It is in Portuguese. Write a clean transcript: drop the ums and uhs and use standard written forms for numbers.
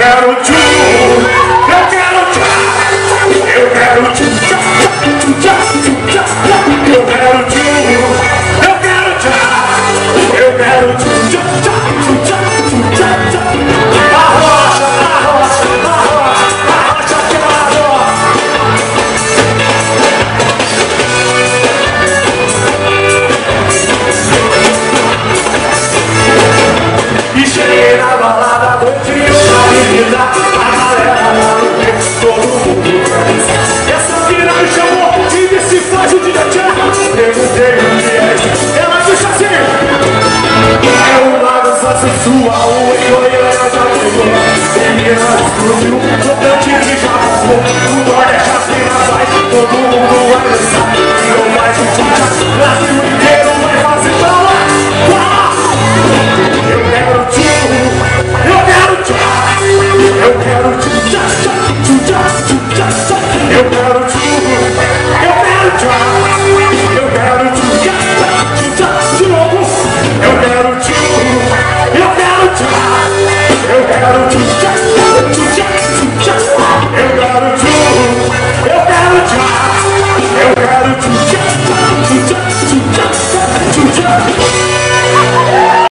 quero tchu, eu quero tchá, eu quero tchu, tchá, tchu, tchá, tchu, tchá, eu quero tchu, eu quero tchá, eu quero tchu, tchá, tchu, tchá, tchu, tchá, tchá. Arrocha, arrocha, arrocha, arrocha que arrocha. E cheguei na balada, noite e uma menina, a galera lá no peito, todo mundo feliz. Essa menina me chamou e disse faz o dia tchau. Perguntei o que é, ela disse assim: é uma dança sua, o oi, ela já chegou. Menina explodiu, tocante de chapéu, o Nordeste Chapina vai, todo mundo vai dançar. E eu mais um dia, Brasil inteiro vai fazer bala, bala. Eu quero tchu, eu quero tchá, eu quero tchu, tchá, tchá, tchu, tchá, tchu, tchá, tchá. Eu quero tchu, eu quero tchá, eu quero tchu, tchá, tchu, tchá, de novo. Eu quero tchu, eu quero tchá, eu quero tchu.